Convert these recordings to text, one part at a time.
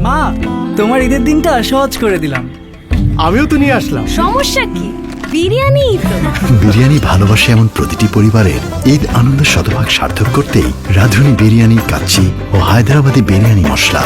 মা, তোমার ঈদের দিনটা সহজ করে দিলাম। আমিও তো নিয়ে আসলাম। সমস্যা কি? বিরিয়ানি তো। বিরিয়ানি ভালোবাসে এমন প্রতিটি পরিবারের ঈদ আনন্দ শতভাগ সার্থক করতেই রাঁধুনি বিরিয়ানি কাচ্চি ও হায়দ্রাবাদি বিরিয়ানি মশলা।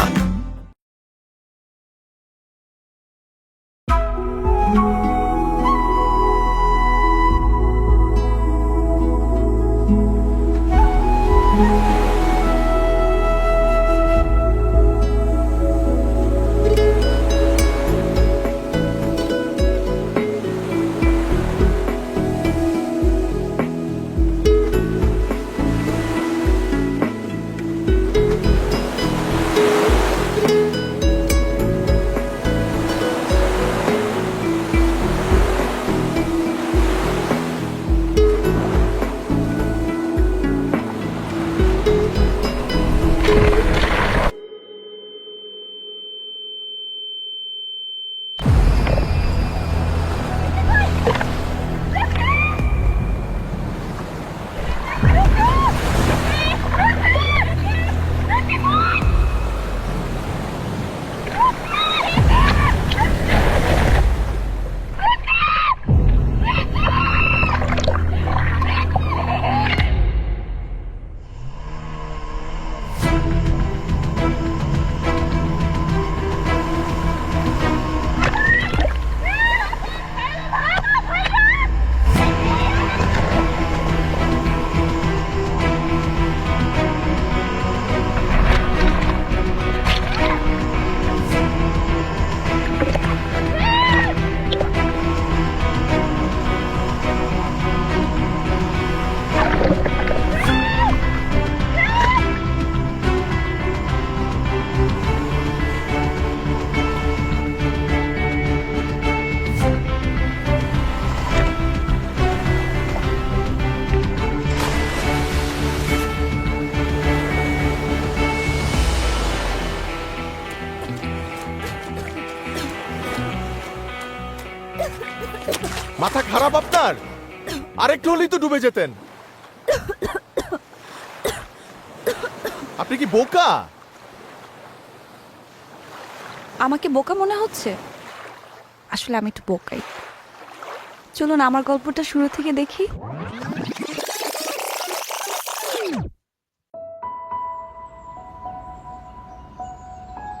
মাথা খারাপ আপনার? আরেকটু হলেই তো ডুবে যেতেন। আপনি কি বোকা? আমাকে বোকা মনে হচ্ছে? আসলে আমি একটু বোকাই। চলুন আমার গল্পটা শুরু থেকে দেখি।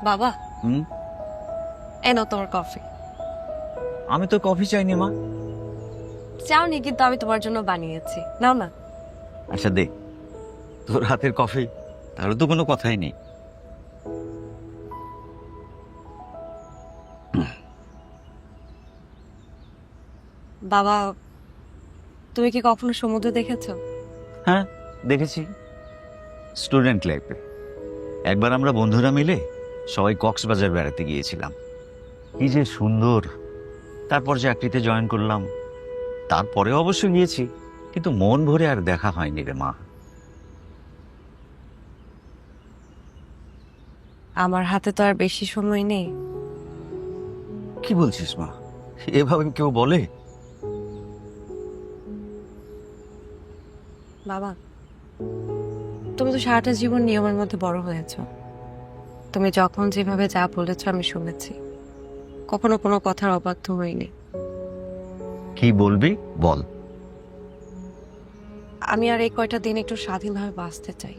বাবা, এনো তোমার কফি। আমি তো কফি চাইনি মা। চাওনি, কিন্তু আমি তোমার জন্য বানিয়েছি, নাও না। আচ্ছা দে, তোর হাতের কফি, তাহলে তো কোনো কথাই নেই। বাবা, তুমি কি কখনো সমুদ্র দেখেছো? হ্যাঁ দেখেছি, স্টুডেন্ট লাইফে একবার আমরা বন্ধুরা মিলে সবাই কক্সবাজার বেড়াতে গিয়েছিলাম। কি যে সুন্দর। তারপর চাকরিতে জয়েন করলাম, তারপরে অবশ্য গিয়েছি, কিন্তু মন ভরে আর দেখা হয়নি রে মা। আমার হাতে তো আর বেশি সময় নেই। কি বলছিস মা? এভাবে কেউ বলে? বাবা, তুমি তো সারাটা জীবন নিয়মের মধ্যে বড় হয়েছ। তুমি যখন যেভাবে যা বলেছ আমি শুনেছি, কখনো কোনো কথার অবাধ্য হইনি। কি বলবি বল। আমি আর এই কয়টা দিন একটু স্বাধীনভাবে বাঁচতে চাই।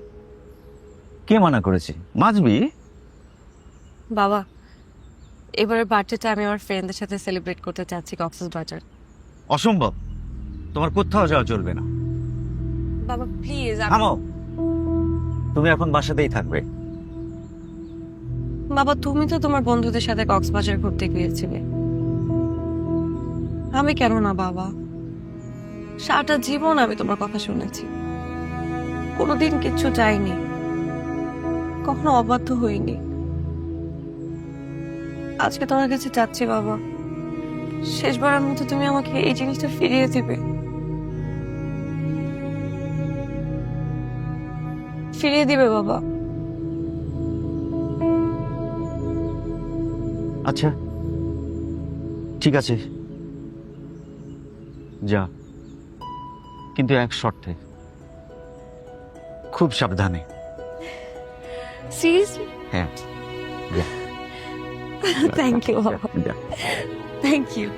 কে মানা করেছে? বাঁচবি। বাবা, এবারের বার্থডেটা আমি আমার ফ্রেন্ডদের সাথে সেলিব্রেট করতে চাচ্ছি কক্সবাজার। অসম্ভব, তোমার কোথাও যাওয়া চলবে না। বাবা প্লিজ। থামো, তুমি এখন বাসাতেই থাকবে। বাবা, তুমি তো তোমার বন্ধুদের সাথে কক্সবাজার ঘুরতে গিয়েছিলে, আমি কেন না? বাবা, সারাটা জীবন আমি তোমার কথা শুনেছি, কোনোদিন কিচ্ছু চাইনি, কখনো অবাধ্য হইনি। আজকে তোমার কাছে চাচ্ছি বাবা, শেষবারের মতো তুমি আমাকে এই জিনিসটা ফিরিয়ে দিবে, ফিরিয়ে দিবে বাবা। আচ্ছা ঠিক আছে, যা, কিন্তু এক শর্তে, খুব সাবধানে। সিরিয়াসলি? হ্যাঁ, যা। থ্যাংক ইউ বাবা, যা। Thank you.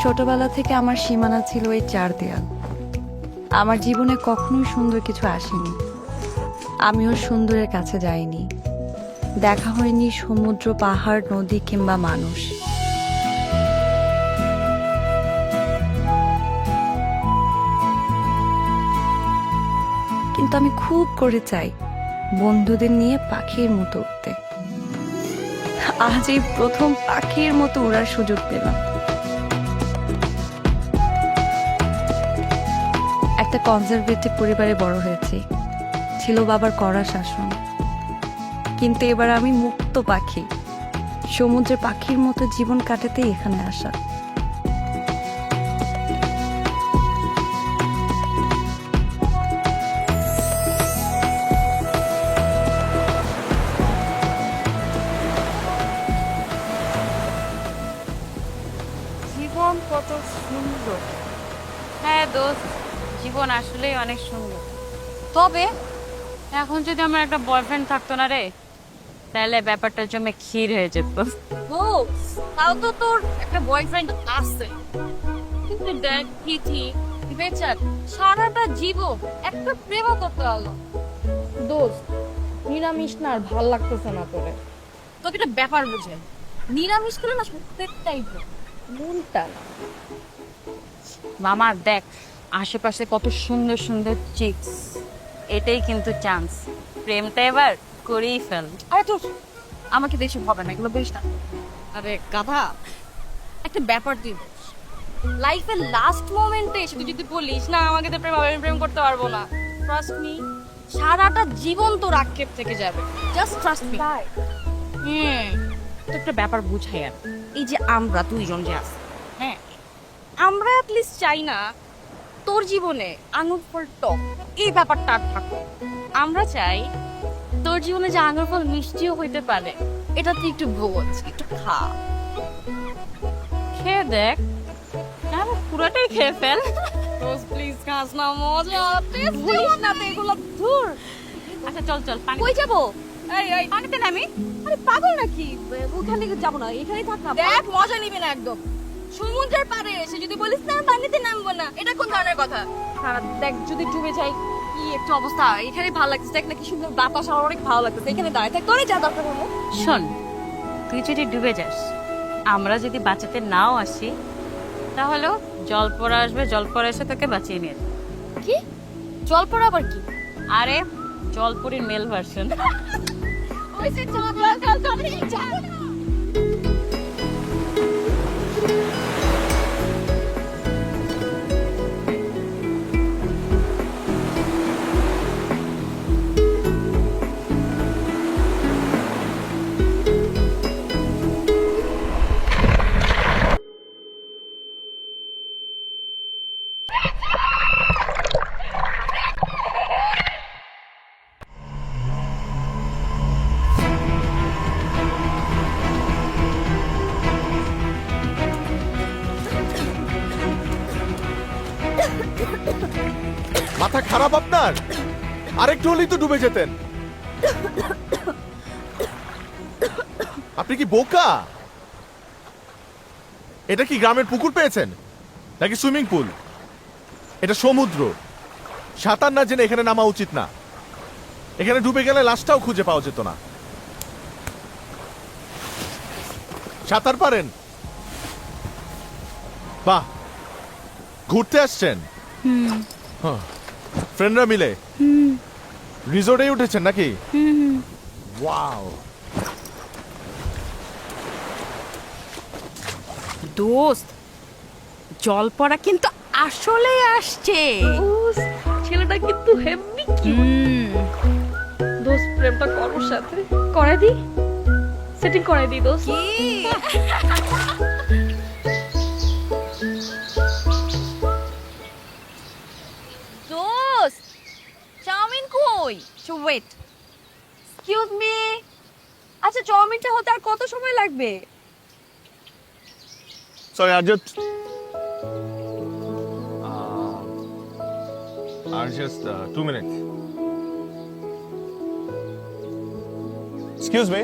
ছোটবেলা থেকে আমার সীমানা ছিল এই 4 দেয়াল। আমার জীবনে কখনোই সুন্দর কিছু আসেনি, আমিও সুন্দরের কাছে যাইনি। দেখা হয়নি সমুদ্র, পাহাড়, নদী কিংবা মানুষ। কিন্তু আমি খুব করে চাই বন্ধুদের নিয়ে পাখির মতো উঠতে। আজ এই প্রথম পাখির মতো উড়ার সুযোগ পেলাম। একটা কনজারভেটিভ পরিবারে বড় হয়েছি, ছিল বাবার কড়া শাসন। কিন্তু এবার আমি মুক্ত পাখি, সমুদ্রের পাখির মতো জীবন কাটাতেই এখানে আসা। জীবন কত সুন্দর। হ্যাঁ দোস্ত, জীবন আসলেই অনেক সুন্দর। তবে এখন যদি আমার একটা বয়ফ্রেন্ড থাকতো না রে, তাহলে ব্যাপারটা জমে ক্ষীর হয়ে যেত। ও তাও তো তোর একটা বয়ফ্রেন্ড আছে, কিন্তু দেখ কি ঠিক বেচার সারাটা জীবন একটা প্রেমও করতে হলো। দোস্ত, নিরামিষ না আর ভাল লাগতেছে না তোরে। তোকে একটা ব্যাপার বুঝে, নিরামিষ করে না প্রত্যেকটাই মনটা না। মামা দেখ আশেপাশে কত সুন্দর সুন্দর চিক্স, এটাই কিন্তু চান্স। প্রেমটা এবার করেই ফেল। আরে তোর আমাকে দেখে হবে না, এগুলো বেশ না। আরে গাধা, একটা ব্যাপার তুই লাইফের লাস্ট মোমেন্টে এসে তুই যদি বলিস না আমাকে তো প্রেম হবে, আমি প্রেম করতে পারবো না, ট্রাস্ট মি সারাটা জীবন তোর আক্ষেপ থেকে যাবে। Just trust me. তো একটা ব্যাপার বুঝাই, আর এই যে আমরা দুইজন যে আছি, হ্যাঁ আমরা অ্যাটলিস্ট চাই না তোর জীবনে আঙুর ফল টক এই ব্যাপারটা আর থাকো। আমরা চাই তোর জীবনে যে আঙুর ফল মিষ্টিও হইতে পারে, এটা তুই একটু বোঝ, একটু খা, খেয়ে দেখ। হ্যাঁ পুরোটাই খেয়ে ফেল। প্লিজ খাস না, মজা ভুলিস না তো এগুলো। ধুর, আচ্ছা চল চল পানি। কই যাবো? এই পানিতে নামি। আরে পাগল নাকি, ওখানে যাবো না, এখানেই থাক না। দেখ মজা নিবি না একদম। সমুদ্রের পাড়ে এসে যদি বলিস না পানিতে নামবো না, এটা কোন ধরনের কথা? দেখ যদি ডুবে যাই কি একটা অবস্থা। এখানে ভালো লাগছে, দেখ না কি সুন্দর বাতাস, আমার অনেক ভালো লাগতেছে। এখানে দাঁড়ায় থাক, তোরে যা দরকার হলো। শোন, তুই যদি ডুবে যাস, আমরা যদি বাঁচাতে নাও আসি, তাহলেও জল পড়া আসবে, জল পড়া এসে তোকে বাঁচিয়ে নিয়ে যাবে। কি জল পড়া আবার কি? আরে জলপরীর মেল ভার্সন। মাথা খারাপ আপনার? আরেকটু হলেই তো ডুবে যেতেন। আপনি কি বোকা? এটা কি গ্রামের পুকুর পেয়েছেন নাকি সুইমিং পুল? এটা সমুদ্র। সাঁতার না জেনে এখানে নামা উচিত না। এখানে ডুবে গেলে লাশটাও খুঁজে পাওয়া যেত না। সাঁতার পারেন? বাহ, ঘুরতে আসছেন? ফ্রেন্ডরা মিলে রিসোর্টে উঠেছেন নাকি? ওয়াও। দোস্ত, জলপড়া কিন্তু আসলে আসছে। ছেলেটা কিন্তু হেভি কিউট। দোস্ত, প্রেমটা করোর সাথে করাই দি, সেটিং করাই দি দোস্ত। কই ওয়েট এক্সকিউজ মি আচ্ছা চাউমিনটা হতে আর কত সময় লাগবে sorry R just 2 minutes. Excuse me.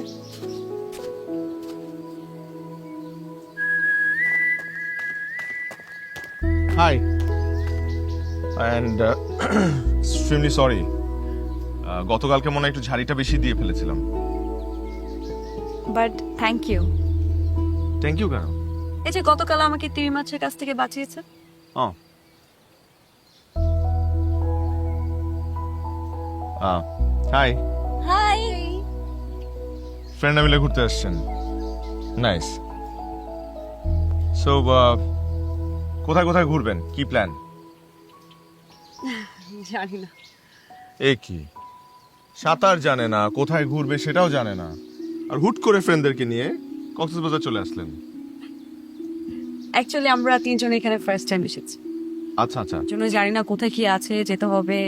Hi. And extremely sorry. গতকালকে মনে হয় একটু ঝাড়িটা বেশি দিয়ে ফেলেছিলাম। But thank you thank you কেন? এই যে গতকাল আমাকে তিমি মাছের কাছ থেকে বাঁচিয়েছে ও হাই হাই ফ্রেন্ডরা মিলে ঘুরতে আসছেন, নাইস। সো কোথায় কোথায় ঘুরবেন, কি প্ল্যান? জানি না এ কি, সাঁতার জানে না, কোথায় ঘুরবে সেটাও জানে না, আর হুট করে ফ্রেন্ডদেরকে নিয়ে কক্সবাজার চলে আসলেন। অ্যাকচুয়ালি আমরা তিনজন এখানে ফার্স্ট টাইম এসেছি আচ্ছা আচ্ছা, জন্য জানি না কোথায় কি আছে, যেতে হবে,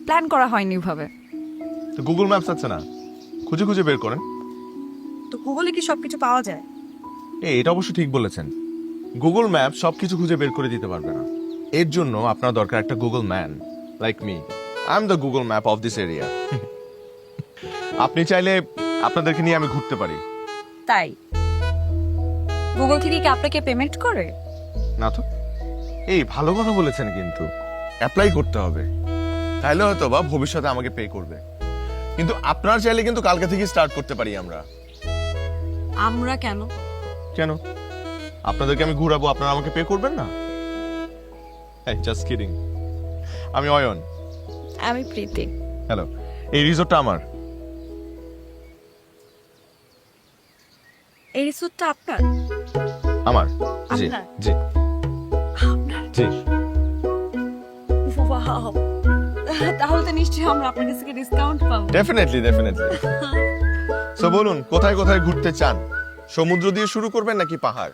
প্ল্যান করা হয়নি ওভাবে। তো গুগল ম্যাপস আছে না, খুঁজে খুঁজে বের করেন। তো গুগলে কি সবকিছু পাওয়া যায়? এটা অবশ্য ঠিক বলেছেন, গুগল ম্যাপ সবকিছু খুঁজে বের করে দিতে পারবে না। এর জন্য আপনার দরকার একটা Google man like me. I am the Google map of this area. আপনি চাইলে আপনাদেরকে নিয়ে আমি ঘুরতে পারি। তাই গুগল থেকে কি আপনাকে পেমেন্ট করে? না তো, ভালো কথা বলেছেন, কিন্তু অ্যাপ্লাই করতে হবে, তাইলে হয়তো বা ভবিষ্যতে আমাকে পে করবে। কিন্তু আপনার চাইলে কিন্তু কালকে থেকে স্টার্ট করতে পারি আমরা। আমরা কেন? কেন? আপনাদেরকে আমি ঘুরাবো, আপনারা আমাকে পে করবেন না? Just kidding. আমি অয়ন। আমি প্রীতি। হ্যালো, এই রিসোর্টটা আমার। এই রিসোর্টটা আপনার? আমার, জি আপনার? জি জি। ওয়াও, তাহলে তো নিশ্চয়ই আমরা আপনার কাছ থেকে ডিসকাউন্ট পাবো। Definitely definitely. সো বলুন, কোথায় কোথায় ঘুরতে চান? সমুদ্র দিয়ে শুরু করবেন নাকি পাহাড়?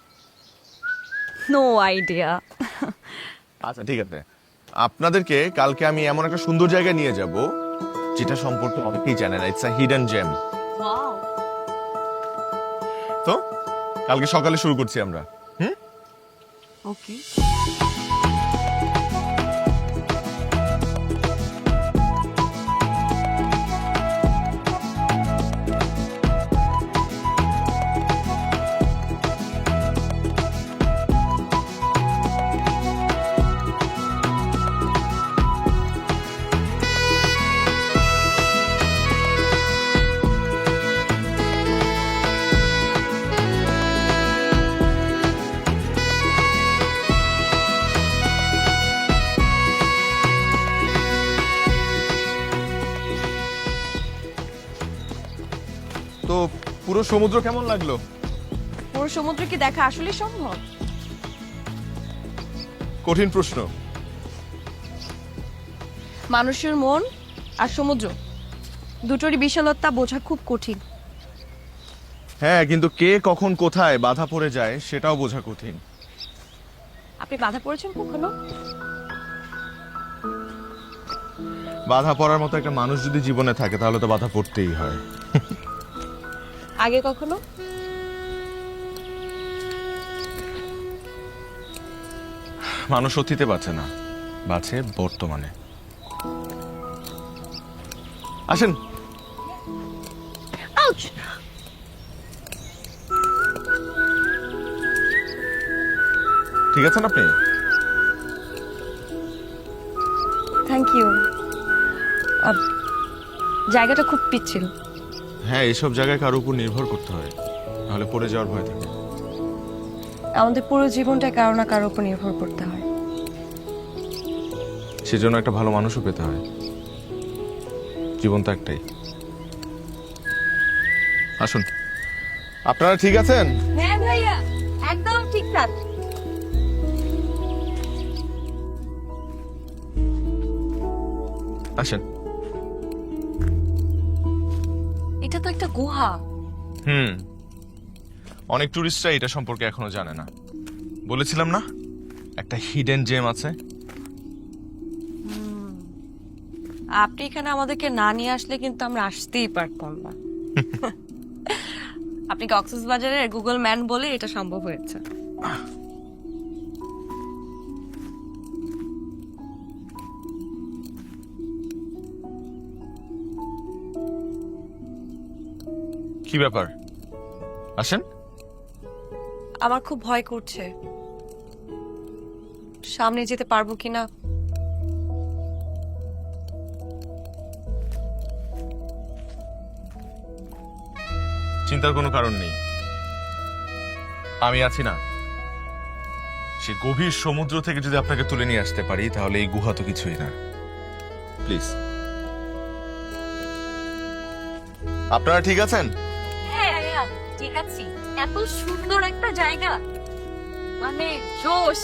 No idea. আচ্ছা ঠিক আছে, আপনাদেরকে কালকে আমি এমন একটা সুন্দর জায়গায় নিয়ে যাব যেটা সম্পর্কে অনেকেই জানে না। It's a hidden gem. Wow, তো কালকে সকালে শুরু করছি আমরা। ওকে। তো পুরো সমুদ্র কেমন লাগলো? পুরো সমুদ্র কি দেখা আসলে সম্ভব? কঠিন প্রশ্ন। মানুষের মন আর সমুদ্র দুটোরই বিশালতা বোঝা খুব কঠিন। হ্যাঁ, কিন্তু কে কখন কোথায় বাধা পড়ে যায় সেটাও বোঝা কঠিন। আপনি বাধা পড়েছেন কখনো? বাধা পড়ার মতো একটা মানুষ যদি জীবনে থাকে তাহলে তো বাধা পড়তেই হয়। আগে কখনো? মানুষ অতীতে বাঁচে না, বাঁচে বর্তমানে। আসেন। আউচ! ঠিক আছেন আপনি? Thank you. জায়গাটা খুব পিচ্ছিল। হ্যাঁ, এসব জায়গায় কারোর উপর নির্ভর করতে হয়, নাহলে পড়ে যাওয়ার ভয় থাকে। আমাদের পুরো জীবনটা কারো না কারোর উপর নির্ভর করতে হয়। সেজন্য একটা ভালো মানুষও পেতে হয়। জীবন তো একটাই। আসুন। আপনারা ঠিক আছেন? হ্যাঁ ভাইয়া, একদম ঠিকঠাক। আসেন। এটা তো একটা গুহা। অনেক টুরিস্টরা এটা সম্পর্কে এখনো জানে না। বলেছিলাম না, একটা হিডেন জেম আছে। আপনি এখানে আমাদেরকে না নিয়ে আসলে কিন্তু আমরা আসতেই পারতাম না। আপনি কক্সবাজারের গুগল ম্যান বলে এটা সম্ভব হয়েছে। কি ব্যাপার, আসেন। আমার খুব ভয় করছে, সামনে যেতে পারবো কিনা। চিন্তার কোনো কারণ নেই, আমি আছি না। সে গভীর সমুদ্র থেকে যদি আপনাকে তুলে নিয়ে আসতে পারি তাহলে এই গুহা তো কিছুই না। প্লিজ, আপনারা ঠিক আছেন? হ্যাঁ ঠিক আছে, এত সুন্দর একটা জায়গা, মানে জোশ।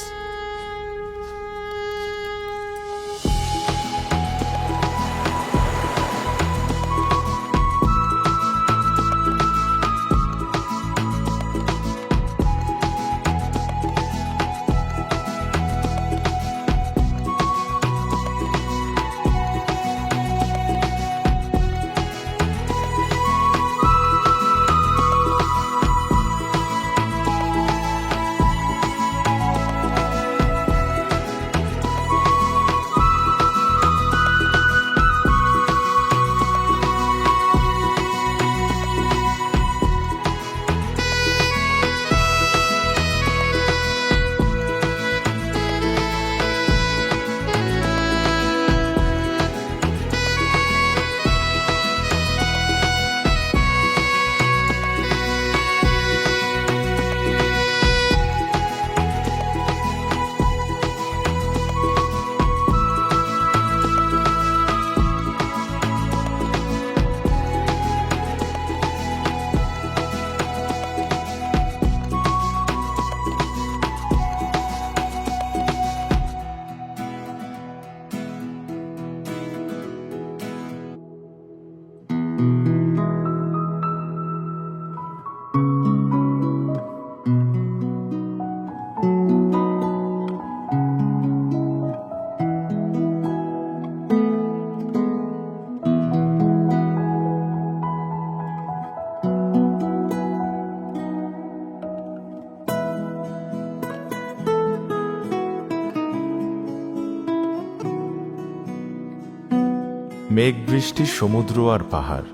মেঘ, বৃষ্টি, সমুদ্র আর পাহাড়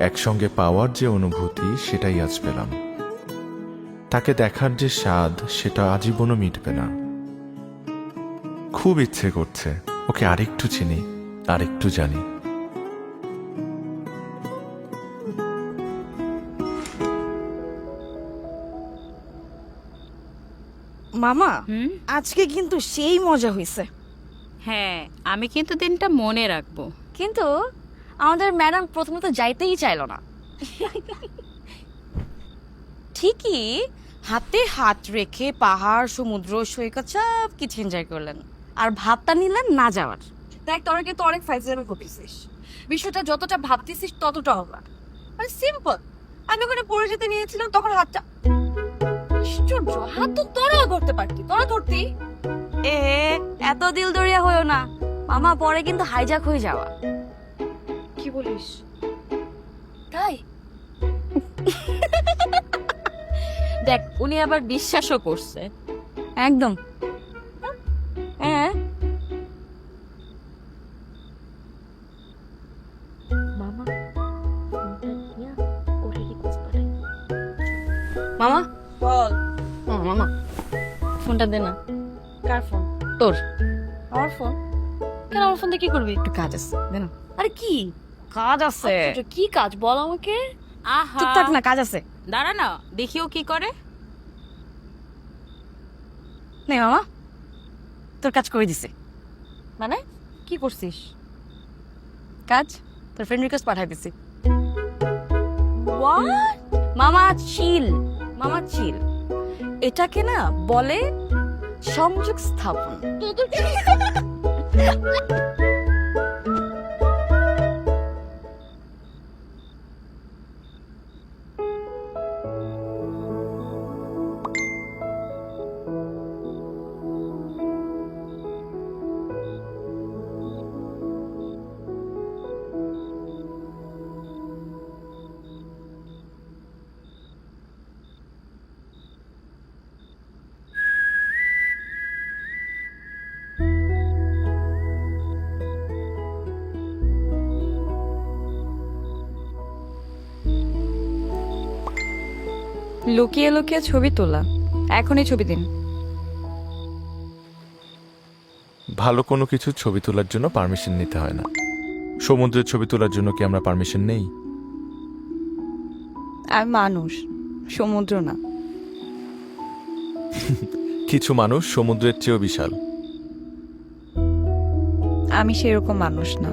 একসঙ্গে পাওয়ার যে অনুভূতি সেটাই আজ পেলাম। তাকে দেখার যে স্বাদ সেটা আজীবনও মিটবে না। খুব ইচ্ছে করছে ওকে আরেকটু চিনি, আরেকটু জানি। মামা, আজকে কিন্তু সেই মজা হয়েছে। হ্যাঁ, আমি কিন্তু দিনটা মনে রাখবো। কিন্তু আমাদের ম্যাডাম প্রথমত যাইতেই চাইলো না। ঠিকই হাতে হাত রেখে পাহাড়, সমুদ্র, সৈকত সব কিছু এনজয় করলেন, আর ভাবটা নিলেন না যাওয়ার। দেখ, তোরা কিন্তু অনেক ফাইজলামি করতেছিস, বিষয়টা যতটা ভাবতেছিস ততটা হবে মানে সিম্পল। আমি ওখানে পড়ে যেতে নিয়েছিলাম, তখন হাতটা আশ্চর্য, হাত তো তোরাও ধরতে পারতি, তোরা ধরতি। এত দিল দরিয়া হয়েও না মামা, পরে কিন্তু হাইজ্যাক হয়ে যাওয়া। কি বলিস? তাই দেখ, উনি আবার বিশ্বাসও করছে। একদম। হ্যাঁ, মামা, ওরে রিকোয়েস্ট পাঠাই। মামা বল। মামা ফোনটা দে না। কার ফোন? তোর। আমার ফোন? কেন, আমার ফোন দিয়ে কি করবি? একটু কাজ আছে, দে না। আরে কি কাজ আছে? কি কাজ বল আমাকে। আহা, চুপ থাক না, কাজ আছে। দাঁড়া না, দেখিও কি করে। নে মামা, তোর কাজ করে দিছে। মানে কি করছিস? কাজ তোর ফ্রেন্ড রিকোয়েস্ট পাঠাই দিছি। হোয়াট? মামা চিল, মামা চিল। এটাকে না বলে সংযোগ স্থাপন। লুকিয়ে লুকিয়ে ছবি তোলা, এখনই ছবি দিন। ভালো কোনো কিছু ছবি তোলার জন্য পারমিশন নিতে হয় না। সমুদ্রের ছবি তোলার জন্য কি আমরা পারমিশন নেই? আমি মানুষ, সমুদ্র না। কিছু মানুষ সমুদ্রের চেয়েও বিশাল। আমি সেরকম মানুষ না।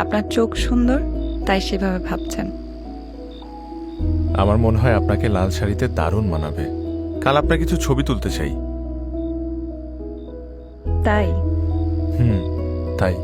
আপনার চোখ সুন্দর, তাই সেভাবে ভাবছেন। আমার মনে হয় আপনাকে লাল শাড়িতে দারুণ মানাবে। কাল আপনার কিছু ছবি তুলতে চাই। তাই তাই।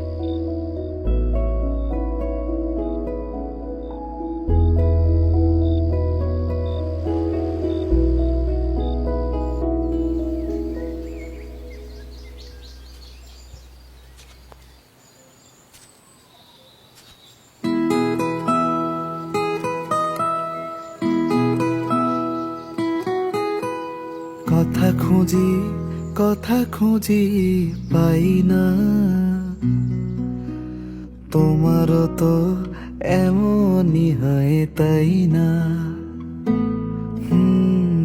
কথা খুঁজি পাই না, তোমারও তো এমনই হয় তাই না।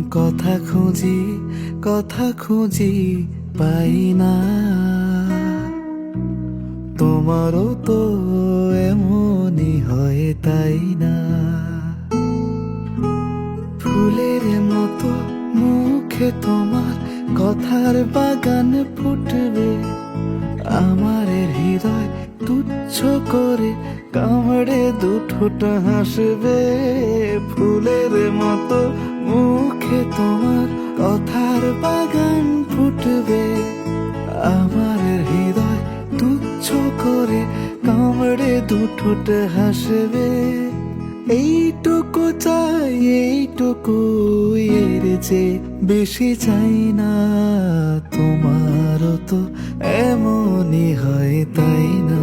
কথা খুঁজি পাই না, তোমারও তো এমনই হয় তাই না। ফুলের মতো মুখে তোমার কথার বাগান ফুটবে, আমার হৃদয় তুচ্ছ করে কামড়ে দুঠোটা হাসবে। ফুলের মতো মুখে তোমার কথার বাগান ফুটবে, আমার হৃদয় তুচ্ছ করে কামড়ে দুঠোটা হাসবে। এইটুকু চাই, এইটুকু এর যে বেশি চাই না। তোমারও তো এমনই হয় তাই না।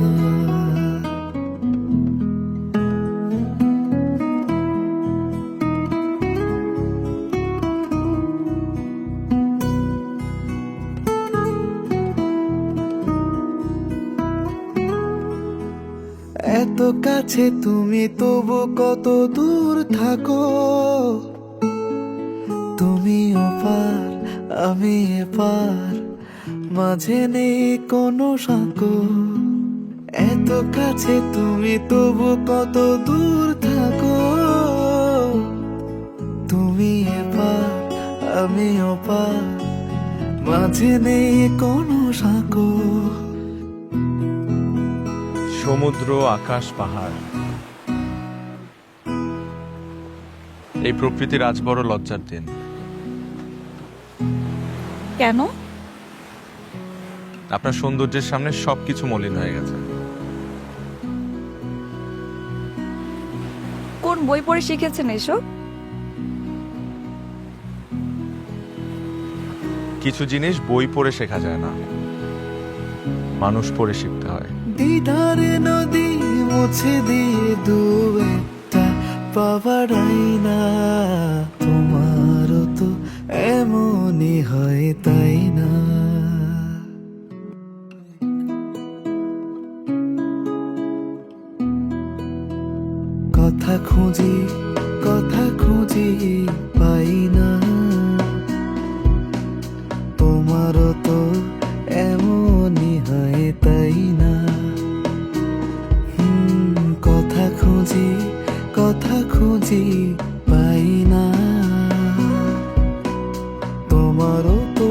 এত কাছে তুমি তবু কত দূর থাকো, তুমি ওপার আমি এপার, মাঝে নেই কোনো সাঁকো। এত কাছে তুমি তবু কত দূর থাকো, তুমি এপার আমি ওপার, মাঝে নেই কোনো সাঁকো। সমুদ্র, আকাশ, পাহাড়, এই প্রকৃতির আজ বড় লজ্জার দিন। কেন? আপনার সৌন্দর্যের সামনে সবকিছু মলিন হয়ে গেছে। কোন বই পড়ে শিখেছেন এসব? কিছু জিনিস বই পড়ে শেখা যায় না, মানুষ পড়ে শিখতে হয়। দ্বিধারে নদী মুছে দিয়ে দুয়েটা পাবাড়াই না, তোমারও তো এমনই হয় তাই না। কথা খুঁজি পাই না, তোমারও তো এমনই হয় তাই না। কথা খুঁজি পাই না, তোমারও তো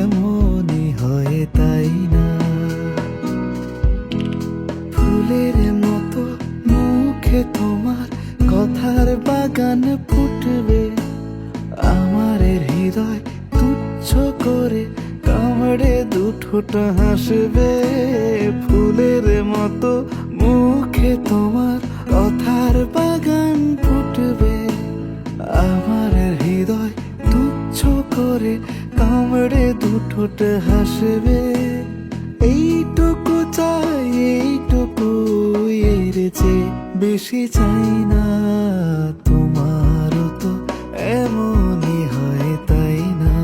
এমনই হয় তাই না। ফুলের মতো মুখে তোমার কথার বাগান ফুটবে, আমার হৃদয় তুচ্ছ করে কামড়ে দুঠোটা হাসবে। ফুলের মতো মুখে তোমার কথার বাগান ফুটবে, আমার হৃদয় তুচ্ছ করে কামড়ে দুঠোটা হাসবে। এইটুকু চাই, এইটুকু এর যে বেশি চাই না। তোমারও তো এমনই হয় তাই না,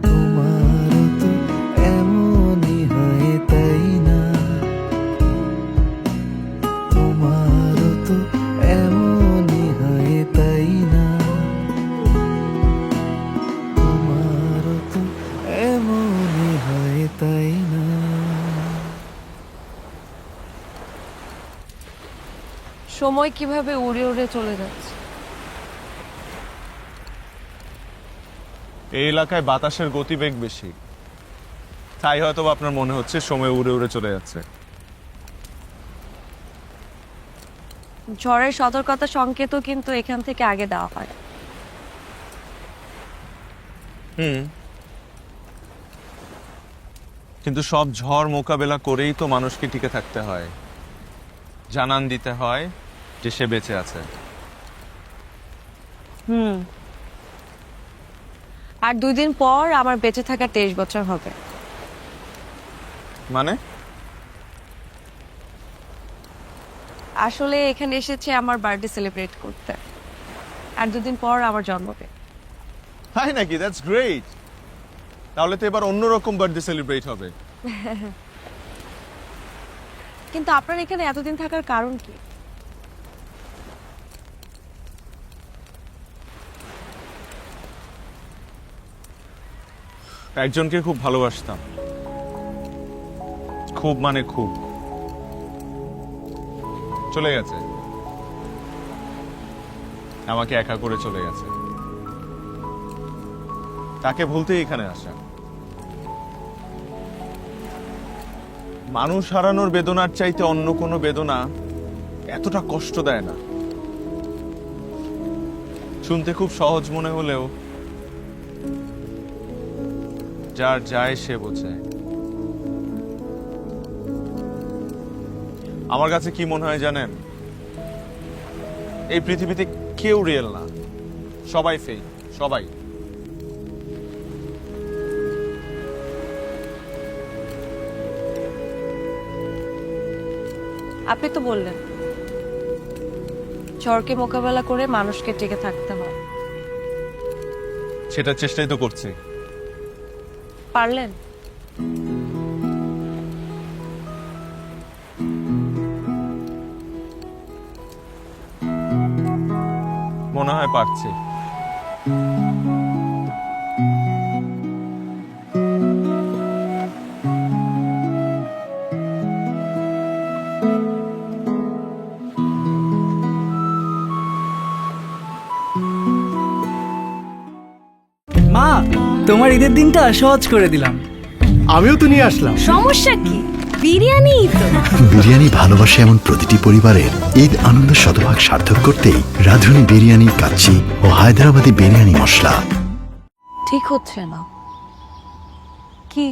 তোমারও তো এমনই হয় তাই না, তোমারও তো এমনই হয় তাই সময় কিভাবে উড়ে উড়ে চলে যাচ্ছে। এই এলাকায় বাতাসের গতিবেগ বেশি, তাই হয়তো বা আপনার মনে হচ্ছে সময় উড়ে উড়ে চলে যাচ্ছে। ঝড়ের সতর্কতা সংকেতও কিন্তু এখান থেকে আগে দেওয়া হয়। কিন্তু সব ঝড় মোকাবেলা করেই তো মানুষকে টিকে থাকতে হয়, জানান দিতে হয় যে সে বেঁচে আছে। আর 2 দিন পর আমার বেঁচে থাকা 23 বছর হবে। মানে আসলে এখানে এসেছে আমার বার্থডে সেলিব্রেট করতে, আর 2 দিন পর আমার জন্মদিন। তাই নাকি? That's great. তাহলে তো এবার অন্যরকম বার্থডে সেলিব্রেট হবে। কিন্তু আপনার এখানে এতদিন থাকার কারণ কি? একজনকে খুব ভালোবাসতাম, খুব মানে খুব। চলে গেছে, আমাকে একা করে চলে গেছে। তাকে ভুলতেই এখানে আসা। মানুষ হারানোর বেদনার চাইতে অন্য কোনো বেদনা এতটা কষ্ট দেয় না। শুনতে খুব সহজ মনে হলেও যার যায় সে বোঝে। আমার কাছে কি মনে হয় জানেন? এই পৃথিবীতে কেউ রিয়েল না, সবাই ফেক, সবাই। আপনি তো বললেন ঝড়কে মোকাবেলা করে মানুষকে টিকে থাকতে হয়। সেটার চেষ্টাই তো করছি। পারলেন? মনে হয় পারছি। মা, তোমার ঈদের দিনটা সহজ করে দিলাম। আমিও তো নিয়ে আসলাম। সমস্যা কি? বিরিয়ানি তো। বিরিয়ানি ভালোবাসে এমন প্রতিটি পরিবারের ঈদ আনন্দ শতভাগ সার্থক করতেই রাঁধুনি বিরিয়ানি কাচ্চি ও হায়দ্রাবাদি বিরিয়ানি মশলা। ঠিক হচ্ছে না। কি?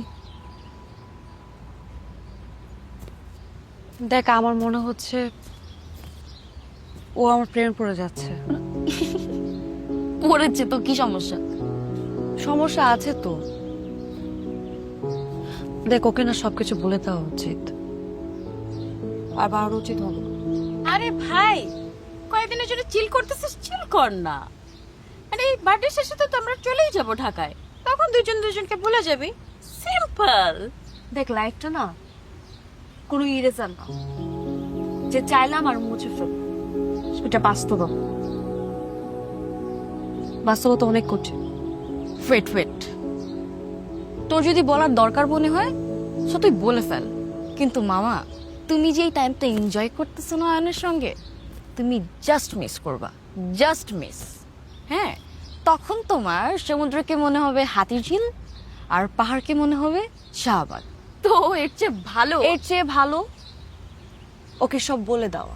দেখ, আমার মনে হচ্ছে ও আমার প্রেমে পড়ে যাচ্ছে। পড়েছে তো, কি সমস্যা? সমস্যা আছে তো। দেখ, ওকে না সবকিছু বলে দেওয়া উচিত, আর বাড়ানো উচিত হবে। আরে ভাই, কয়েকদিনের জন্য চিল করতেছিস, চিল কর না। আরে এই বার্থডে শেষে তো আমরা চলেই যাব ঢাকায়, তখন দুজনকে ভুলে যাবি। সিম্পল। দেখ, লাইফটা না কোনো ইরেজার না যে চাইলাম আর মুছে ফেলব। এটা বাস্তবতা অনেক কঠিন। ওয়েট, তোর যদি বলার দরকার মনে হয় সো তুই বলে ফেল। কিন্তু মামা, তুমি যে এই টাইমটা এনজয় করতেছো না আয়নের সঙ্গে, তুমি জাস্ট মিস করবা, জাস্ট মিস। হ্যাঁ, তখন তোমার সমুদ্রকে মনে হবে হাতিরঝিল আর পাহাড়কে মনে হবে শাহবাগ। তো এর চেয়ে ভালো ওকে সব বলে দেওয়া।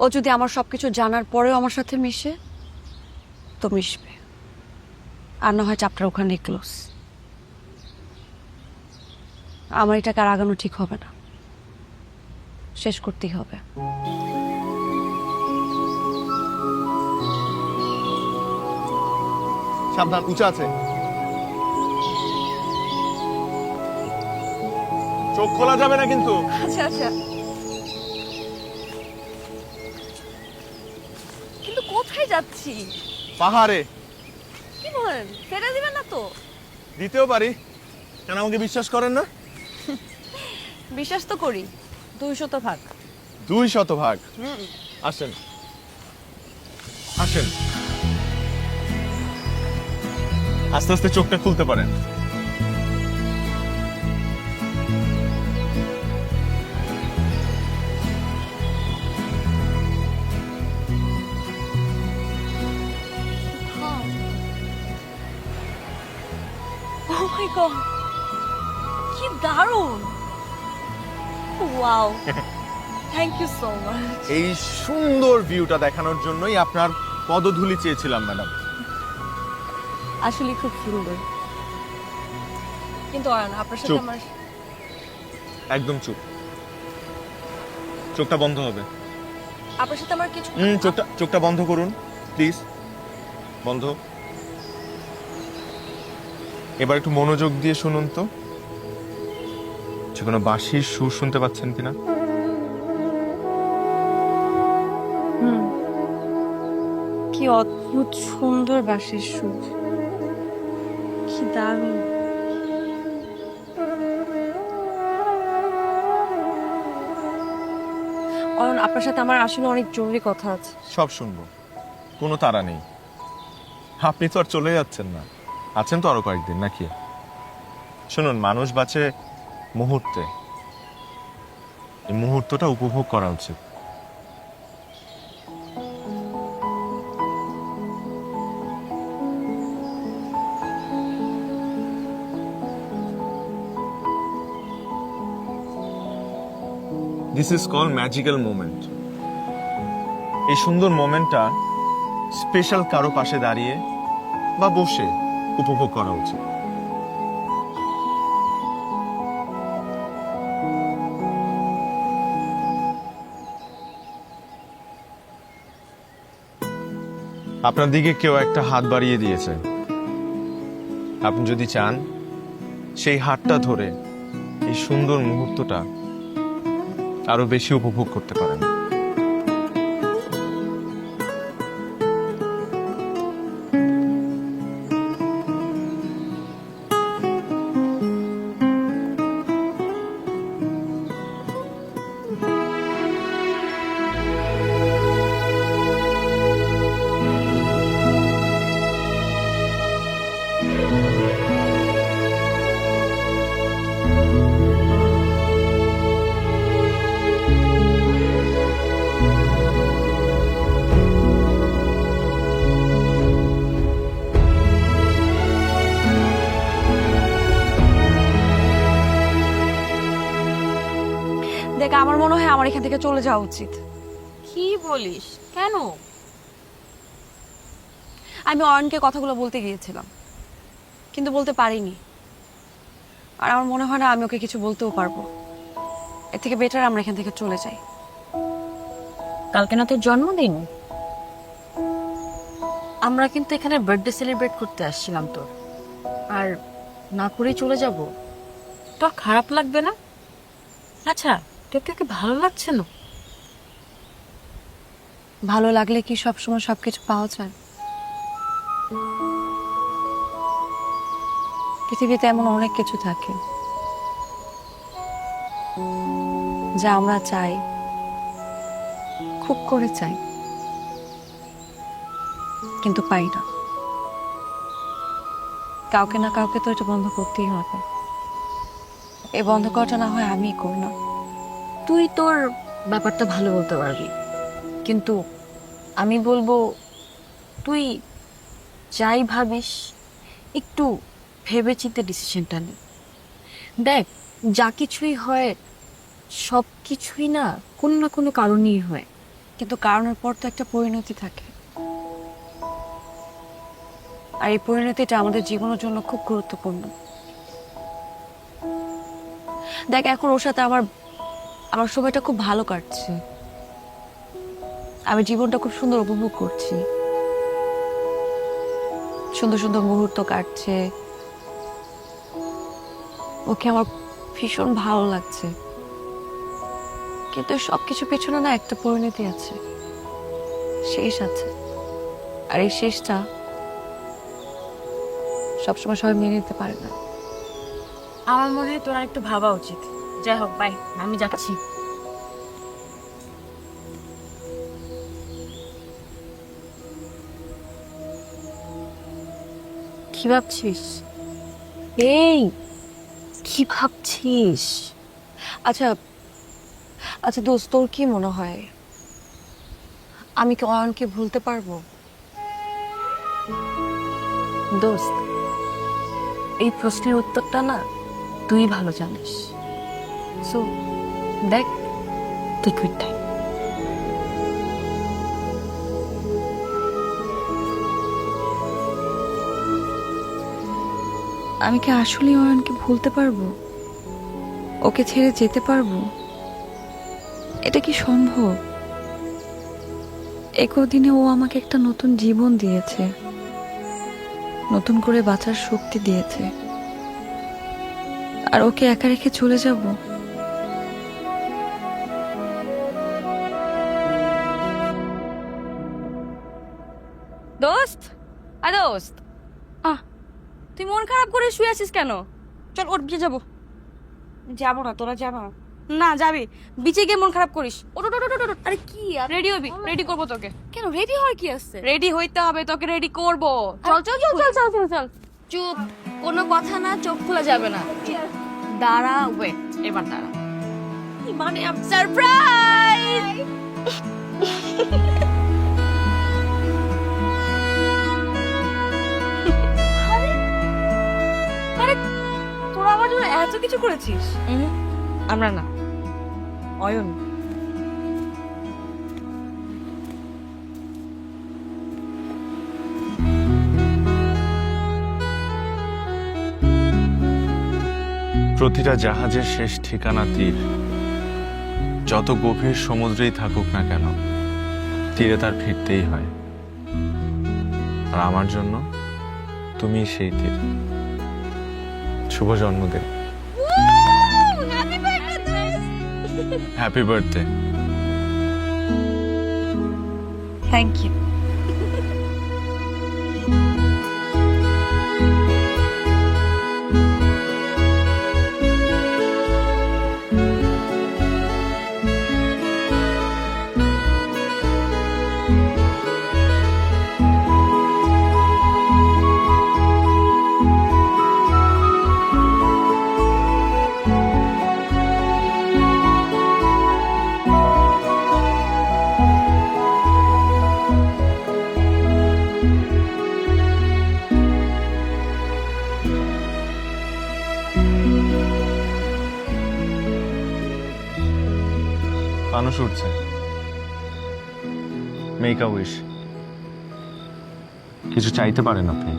ও যদি আমার সবকিছু জানার পরেও আমার সাথে মিশে তো মিশবে, আর না হয় চ্যাপ্টার ওখানে ক্লোজ। আমার এটাকে আর আগানো ঠিক হবে না, শেষ করতেই হবে। সাবধান, উঁচা আছে। চোখ খোলা যাবে না কিন্তু। আচ্ছা। কিন্তু কোথায় যাচ্ছি? পাহাড়ে। কি বলেন? ফেলে দিবেন না তো? দিতেও পারি, কেন আমাকে বিশ্বাস করেন না? বিশ্বাস তো করি। 200 ভাগ। 200 ভাগ। আসেন আসেন, আস্তে আস্তে চোখটা খুলতে পারেন। মাই গড, কি দারুণ! Wow, thank you so much. এই সুন্দর ভিউটা দেখানোর জন্যই আপনার পদধূলি চেয়েছিলাম ম্যাডাম। আসলে খুব সুন্দর, কিন্তু অয়ন আপনার সাথে চুপ। আমার একদম চুপ, চোখটা বন্ধ হবে। আপনার সাথে আমার কিছু চোখটা বন্ধ করুন প্লিজ, বন্ধ। এবার একটু মনোযোগ দিয়ে শুনুন তো, যে কোনো বাঁশির সুর শুনতে পাচ্ছেন কিনা? কি অদ্ভুত সুন্দর বাঁশির সুর, কি দারুণ। অয়ন আপনার সাথে আমার আসলে অনেক জরুরি কথা আছে। সব শুনবো, কোনো তাড়া নেই। আপনি তো আর চলে যাচ্ছেন না, আছেন তো আরো কয়েকদিন নাকি? শুনুন, মানুষ বাঁচে মুহূর্তে, এই মুহূর্তটা উপভোগ করা উচিত। This is call magical moment. এই সুন্দর মোমেন্টটা স্পেশাল কারো পাশে দাঁড়িয়ে বা বসে উপভোগ করা উচিত। আপনার দিকে কেউ একটা হাত বাড়িয়ে দিয়েছে, আপনি যদি চান সেই হাতটা ধরে এই সুন্দর মুহূর্তটা আরো বেশি উপভোগ করতে পারেন। দেখ, আমার মনে হয় আমার এখান থেকে চলে যাওয়া উচিত। কি বলিস? কেন? আমি অয়নকে কথাগুলো বলতে গিয়েছিলাম, কিন্তু বলতে পারিনি। আর আমার মনে হয় না আমি ওকে কিছু বলতেও পারবো। এর থেকে বেটার আমরা এখান থেকে চলে যাই। কালকে না তোর জন্মদিন, আমরা কিন্তু এখানে বার্থডে সেলিব্রেট করতে আসছিলাম তোর, আর না করেই চলে যাব? তোর খারাপ লাগবে না? আচ্ছা, তোর কি ভালো লাগছে না? ভালো লাগলে কি সবসময় সবকিছু পাওয়া যায়? পৃথিবীতে এমন অনেক কিছু থাকে যা আমরা চাই, খুব করে চাই, কিন্তু পাই না। কাউকে না কাউকে তো এটা বন্ধ করতেই হবে। এই বন্ধ করাটা না হয় আমিই করলাম। তুই তোর ব্যাপারটা ভালো বলতে পারবি, কিন্তু আমি বলবো তুই যাই ভাবিস একটু ভেবেচিন্তে ডিসিশনটা নে। দেখ, যা কিছুই হয় সব কিছুই না কোনো কারণেই হয়। কিন্তু কারণের পর তো একটা পরিণতি থাকে, আর এই পরিণতিটা আমাদের জীবনের জন্য খুব গুরুত্বপূর্ণ। দেখ, এখন ওর সাথে আমার সময়টা খুব ভালো কাটছে, আমি জীবনটা খুব সুন্দর উপভোগ করছি, সুন্দর সুন্দর মুহূর্ত কাটছে, ওকে আমার ভীষণ ভালো লাগছে। কিন্তু সবকিছু পেছনে না একটা পরিণতি আছে, শেষ আছে। আর এই শেষটা সবসময় সবাই মেনে নিতে পারে না। আমার মনে হয় তোর আর একটু ভাবা উচিত। যাই হোক, বাই, আমি যাচ্ছি। কি ভাবছিস? এই, কি ভাবছিস? আচ্ছা আচ্ছা দোস্ত, তোর কি মনে হয় আমি কি অয়নকে ভুলতে পারবো? দোস্ত, এই প্রশ্নের উত্তরটা না তুই ভালো জানিস। সো দেখ, টেক ইউর টাইম। আমি কি আসলে অয়নকে ভুলতে পারবো? ওকে ছেড়ে যেতে পারবো? এটা কি সম্ভব? একদিনে ও আমাকে একটা নতুন জীবন দিয়েছে, নতুন করে বাঁচার শক্তি দিয়েছে, আর ওকে একা রেখে চলে যাব? দোস্ত, দোস্ত, তুই মন খারাপ করে শুয়ে আছিস কেন? চল ওর বিয়ে যাবো। যাবো না, তোরা যাবো না। না যাবি, বিচে গিয়ে মন খারাপ করিস। ওট ওট ওট ওট। আরে কি আর রেডি হবি, রেডি করবো তোকে। কেন রেডি হওয়ার কি আছে? রেডি হইতে হবে, তোকে রেডি করবো। চল চল চল চল চল চল চল। চুপ, কোনো কথা না, চোখ খোলা যাবে না। দাঁড়া, ওয়েট, এবার দাঁড়া। মানে সারপ্রাইজ! আরে তোরা আমার জন্য এত কিছু করেছিস। আমরা না, অয়ন, প্রতিটা জাহাজের শেষ ঠিকানা তীর। যত গভীর সমুদ্রেই থাকুক না কেন, তীরে তার ফিরতেই হয়। আর আমার জন্য তুমি সেই তীর। শুভ জন্মদিন। Happy birthday. Thank you. মানুষ উঠছে। Make a wish. কিছু চাইতে পারেন আপনি।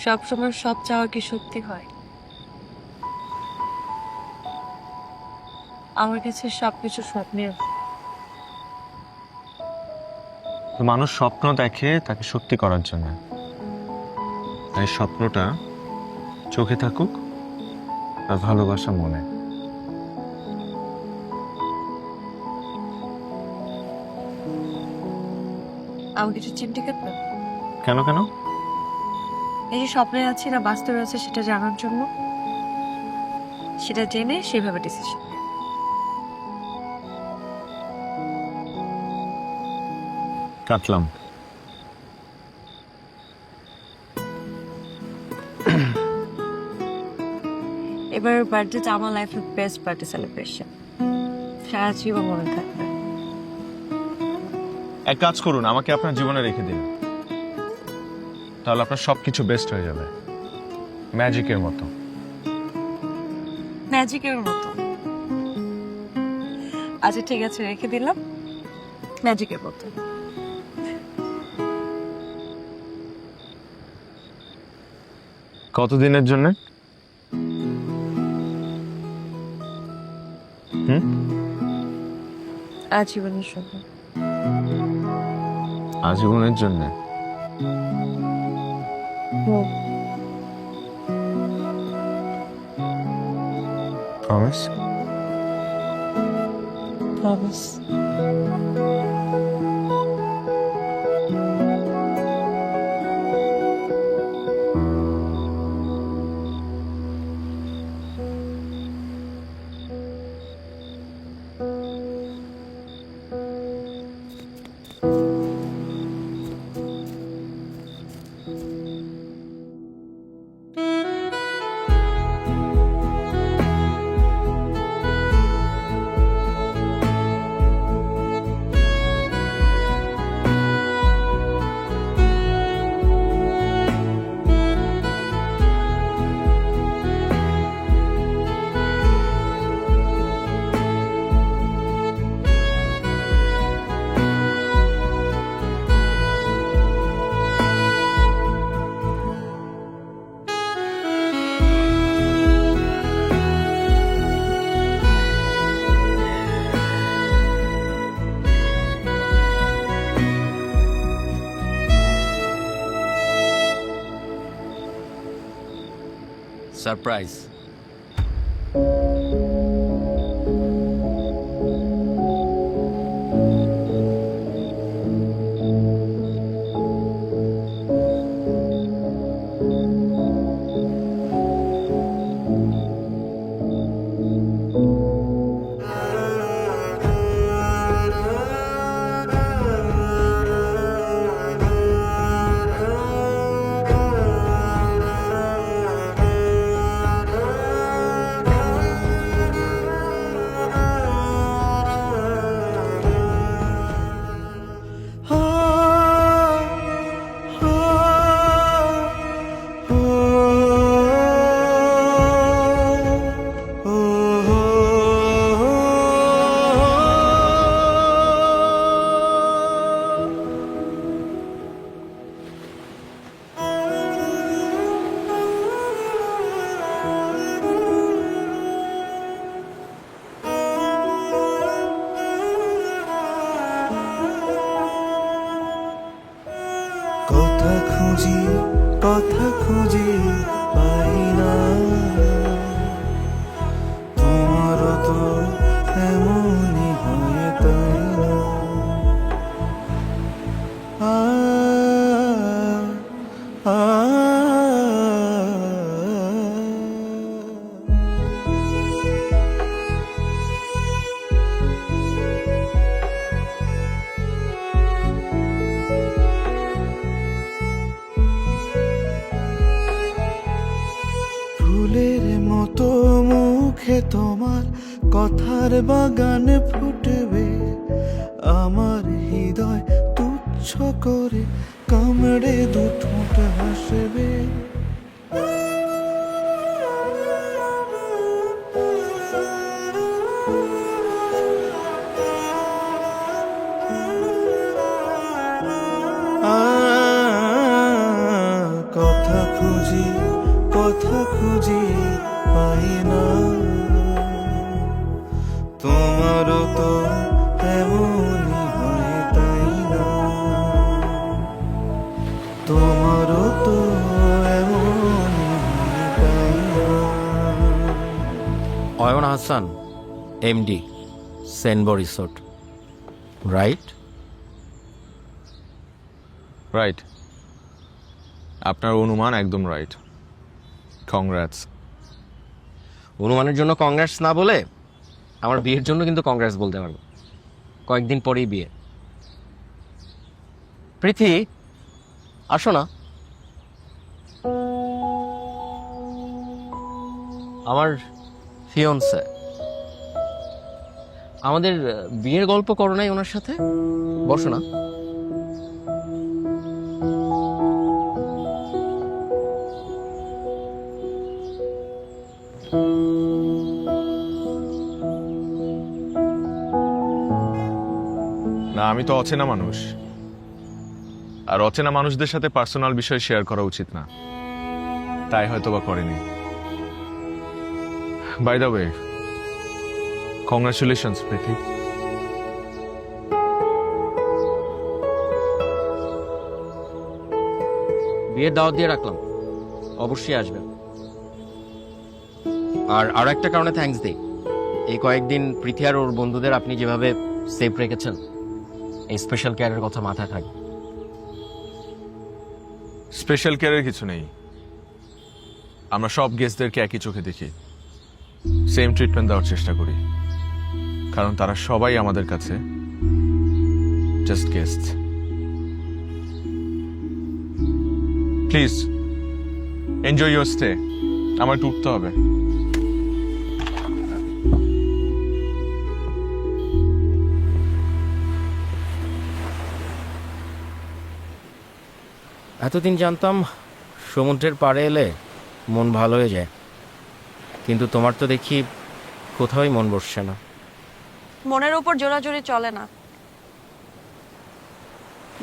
সব সময় সব চাওয়া কি সত্যি হয়? আমার কাছে সবকিছু স্বপ্নের। তো মানুষ স্বপ্ন দেখে তাকে সত্যি করার জন্য। তাই স্বপ্নটা চোখে থাকুক আর ভালোবাসা মনে। আমার কিছু চিমটি কাটবে? কেন কেন? এই যে স্বপ্নে আছে না বাস্তবে আছে সেটা জানার জন্য, সেটা জেনে সেভাবে ডিসিশন। কাটলাম। এবার বার্থডেটা আমার লাইফের বেস্ট বার্থডে সেলিব্রেশন, সারা জীবন মনে থাকবে। এক কাজ করুন, আমাকে আপনার জীবনে রেখে দিন, তাহলে আপনার সবকিছু বেস্ট হয়ে যাবে, ম্যাজিকের মতো। ম্যাজিকের মতো? আচ্ছা ঠিক আছে, রেখে দিলাম ম্যাজিকের মতো। কতদিনের জন্য? আজীবনের জন্য। আজীবনের জন্য? প্রমিস? প্রমিস। সারপ্রাইজ। কথা খুঁজি পাই না, তোমারও তো এমনই হয় তাই না? আ আ ফুলের মতো মুখে তোমার কথার বাগান ফুটবে, আমার হৃদয় তুচ্ছ করে কামড়ে দুঠোঁট হাসবে। কথা খুঁজি পাই না, তোমারও তো এমনই হয় তাই না? তোমারও তো এমনই হয় তাই না? Ayon Hasan, MD, Senbo resort, right? Right, আপনার অনুমান একদম রাইট। কংগ্রাটস। অনুমানের জন্য কংগ্রেস না বলে আমার বিয়ের জন্য কিন্তু কংগ্রেস বলতে পারবো। কয়েকদিন পরেই বিয়ে। প্রীতি, আসো না। আমার ফিয়ন্সে। আমাদের বিয়ের গল্প করো নাই ওনার সাথে? বসো না। না, আমি তো অচেনা মানুষ, আর অচেনা মানুষদের সাথে পার্সোনাল বিষয় শেয়ার করা উচিত না, তাই হয়তো বা করেনি। বাই দ্য ওয়ে, কংগ্রাচুলেশনস প্রীতি। বিয়ের দাওয়াত দিয়ে রাখলাম, অবশ্যই আসবেন। আর আরো একটা কারণে থ্যাঙ্কস দিই, এই কয়েকদিন প্রীতি আর ওর বন্ধুদের আপনি যেভাবে সেফ রেখেছেন, এই স্পেশাল কেয়ারের কথা মাথায় থাকবে। স্পেশাল কেয়ারের কিছু নেই, আমরা সব গেস্টদেরকে একই চোখে দেখি, সেম ট্রিটমেন্ট দেওয়ার চেষ্টা করি, কারণ তারা সবাই আমাদের কাছে just guest. Please enjoy your stay, আমার একটু উঠতে হবে। এতদিন জানতাম সমুদ্রের পাড়ে এলে মন ভালো হয়ে যায়, কিন্তু তোমার তো দেখি কোথাওই মন বসছে না। মনের ওপর জোরাজোরি চলে না,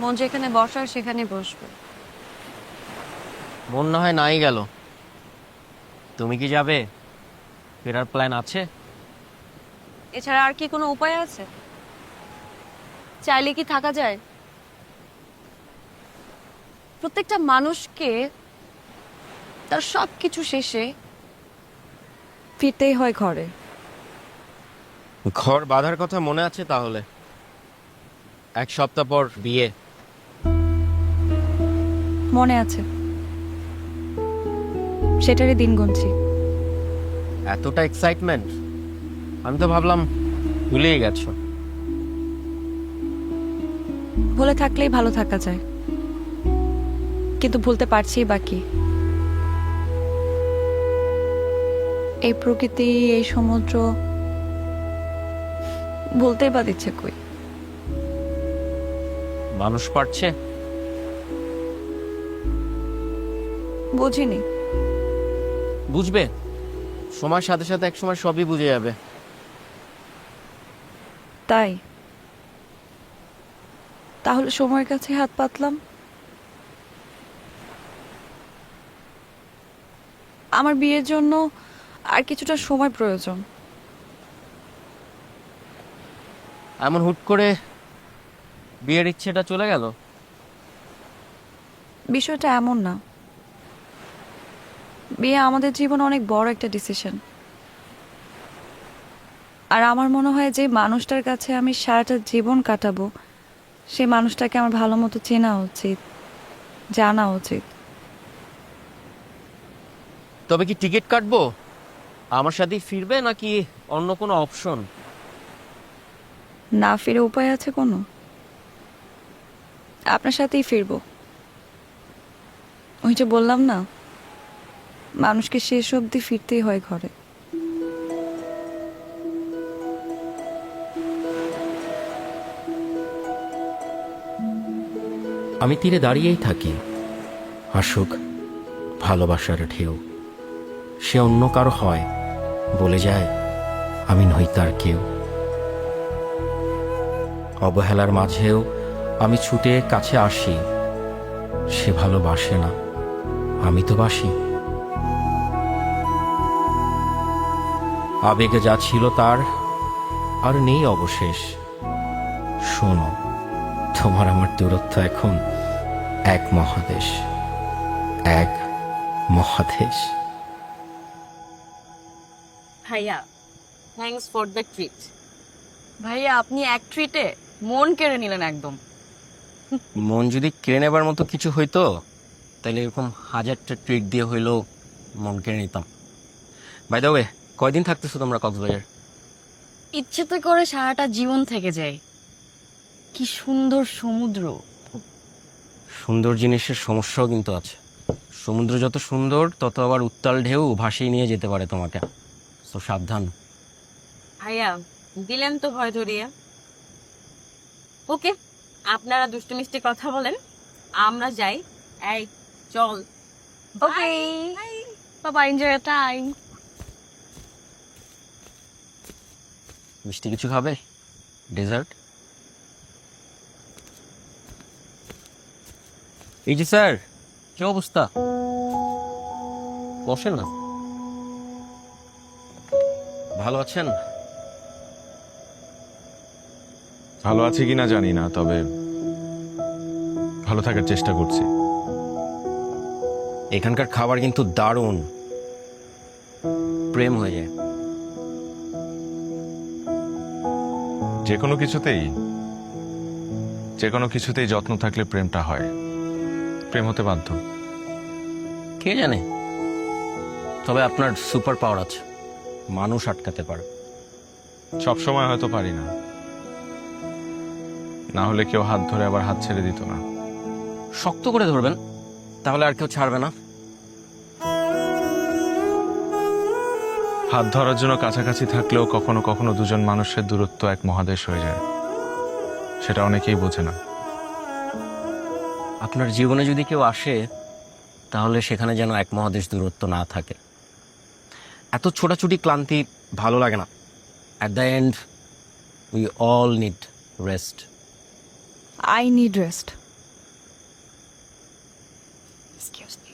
মন যেখানে বসার সেখানে বসবে। মন না হয় নাই গেল, তুমি কি যাবে? ফেরার প্ল্যান আছে? এছাড়া আর কি কোনো উপায় আছে? চাইলে কি থাকা যায়? প্রত্যেকটা মানুষকে তার সব কিছু শেষে ফিরতেই হয় ঘরে। ঘর বাঁধার কথা মনে আছে তাহলে? 1 সপ্তাহ পর বিয়ে। মনে আছে, সেটারই দিন গুনছি। এতটা এক্সাইটমেন্ট, আমি তো ভাবলাম ভুলেই গেছো। ভুলে থাকলেই ভালো থাকা যায়, কিন্তু ভুলতে পারছি বাকি। এই প্রকৃতি, এই সমুদ্র ভুলতেই বা দিচ্ছে কই? মানুষ পারছে? বুঝিনি। বুঝবে, সময়ের সাথে সাথে এক সময় সবই বুঝে যাবে। তাই তাহলে সময়ের কাছে হাত পাতলাম। আমার বিয়ের জন্য আর কিছুটা সময় প্রয়োজন। এমন হুট করে বিয়ের ইচ্ছেটা চলে গেল? বিষয়টা এমন না, বিয়ে আমাদের জীবনে অনেক বড় একটা ডিসিশন। আর আমার মনে হয় যে মানুষটার কাছে আমি সারাটা জীবন কাটাবো, সেই মানুষটাকে আমার ভালো মতো চেনা উচিত, জানা উচিত। তবে কি টিকিট কাটবো? আমার সাথেই ফিরবে নাকি অন্য কোনো অপশন? না ফিরে উপায় আছে কোনো? আপনার সাথেই ফিরবো। ওই যে বললাম না, মানুষকে শেষ অবধি ফিরতেই হয় ঘরে। আমি তীরে দাঁড়িয়েই থাকি, আসুক ভালোবাসার ঢেউ। সে অন্য কারো হয়, বলে যায় আমি নই তার কেউ। অবহেলার মাঝেও আমি ছুটে কাছে আসি। সে ভালোবাসে না, আমি তো বাসি। আবেগে যা ছিল তার আর নেই অবশেষ। শোনো, তোমার আমার দূরত্ব এখন 1 মহাদেশ, 1 মহাদেশ। ভাইয়া, থ্যাঙ্কস ফর দ্য ট্রিট। ভাইয়া, আপনি এক ট্রিটে মন কেড়ে নিলেন একদম। মন যদি কেড়ে নেবার মতো কিছু হইতো তাহলে এরকম 1000টা ট্রিট দিয়ে হইলেও মন কেড়ে নিতাম। বাই দ্য ওয়ে, কয়দিন থাকতেছো তোমরা কক্সবাজার? ইচ্ছে তো করে সারাটা জীবন থেকে যায়। কি সুন্দর সমুদ্র। সুন্দর জিনিসের সমস্যাও কিন্তু আছে। সমুদ্র যত সুন্দর তত আবার উত্তাল ঢেউ ভাসিয়ে নিয়ে যেতে পারে তোমাকে, তো সাবধান। ভাইয়া, দিলেন তো ভয় ধরিয়ে। ওকে, আপনারা দুষ্টু মিষ্টি কথা বলেন, আমরা যাই। এই চল। ওকে, বাবা, এনজয় ইওর টাইম। মিষ্টি কিছু খাবে? ডেজার্ট? এই যে স্যার, কি অবস্থা? বসেন না। ভালো আছেন? ভালো আছে কিনা জানি না, তবে ভালো থাকার চেষ্টা করছি। এখানকার খাবার কিন্তু দারুণ, প্রেম হয়ে যায়। যে কোনো কিছুতেই যত্ন থাকলে প্রেমটা হয়, প্রেম হতে বাধ্য। কে জানে, তবে আপনার সুপার পাওয়ার আছে, মানুষ আটকাতে পারে। সব সময় হয়তো পারি না, না হলে কেউ হাত ধরে আবার হাত ছেড়ে দিত না। শক্ত করে ধরবেন, তাহলে আর কেউ ছাড়বে না। হাত ধরার জন্য কাছাকাছি থাকলেও কখনো কখনো দুজন মানুষের দূরত্ব 1 মহাদেশ হয়ে যায়, সেটা অনেকেই বোঝে না। আপনার জীবনে যদি কেউ আসে তাহলে সেখানে যেন 1 মহাদেশ দূরত্ব না থাকে। এত ছোটাছুটি ক্লান্তি ভালো লাগে না। At the end we all need rest. I need rest. Excuse me.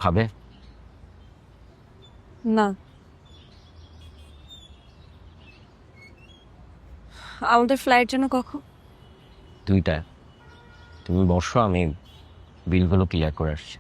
খাবে? না, আমাদের ফ্লাইট যেন কখন? 2টায়। তুমি বসো, আমি বিলগুলো ক্লিয়ার করে আসছি।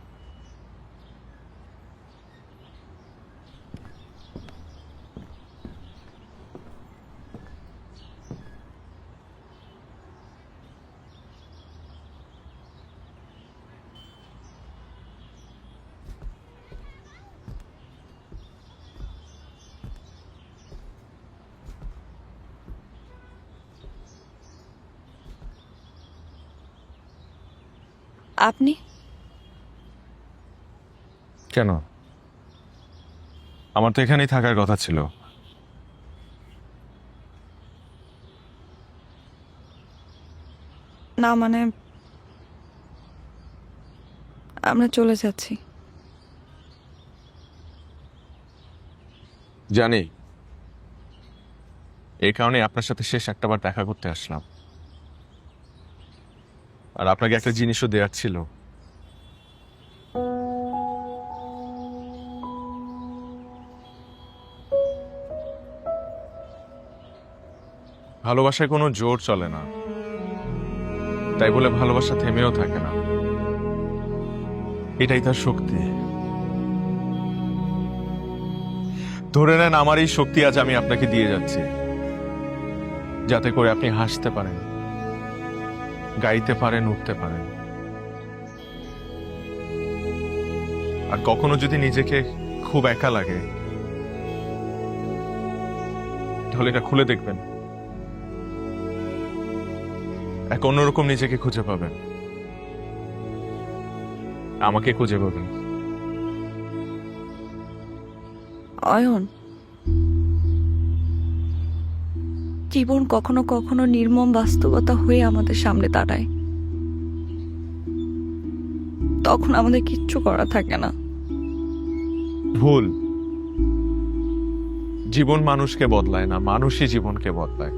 আপনি? কেন? আমার তো এখানেই থাকার কথা ছিল। না মানে আমরা চলে যাচ্ছি। জানি, এই কারণে আপনার সাথে শেষ একটাবার দেখা করতে আসলাম। আর আপনাকে একটা জিনিসও দেওয়ার ছিল। ভালোবাসায় কোনো জোর চলে না, তাই বলে ভালোবাসা থেমেও থাকে না। এটাই তার শক্তি। ধরে নেন আমার এই শক্তি আজ আমি আপনাকে দিয়ে যাচ্ছি, যাতে করে আপনি হাসতে পারেন, গাইতে পারেন, উঠতে পারেন। আর কখনো যদি নিজেকে খুব একা লাগে, তাহলে এটা খুলে দেখবেন, এক অন্যরকম নিজেকে খুঁজে পাবেন, আমাকে খুঁজে পাবেন। অয়ন, জীবন কখনো কখনো নির্মম বাস্তবতা হয়ে আমাদের সামনে দাঁড়ায়, তখন আমাদের কিচ্ছু করা থাকে না। ভুল। জীবন মানুষকে বদলায় না, মানুষই জীবনকে বদলায়।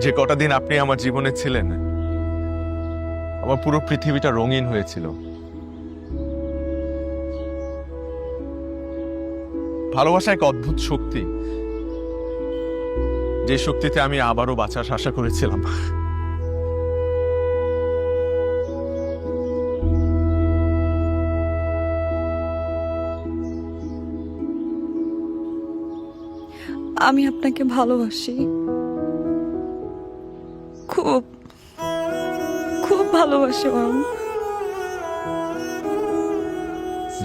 যে কটা দিন আপনি আমার জীবনে ছিলেন, আমার পুরো পৃথিবীটা রঙিন হয়েছিল। ভালোবাসা এক অদ্ভুত শক্তি, যে শক্তিতে আমি আবারও বাঁচার আশা করেছিলাম। আমি আপনাকে ভালোবাসি, খুব খুব ভালোবাসি অয়ন।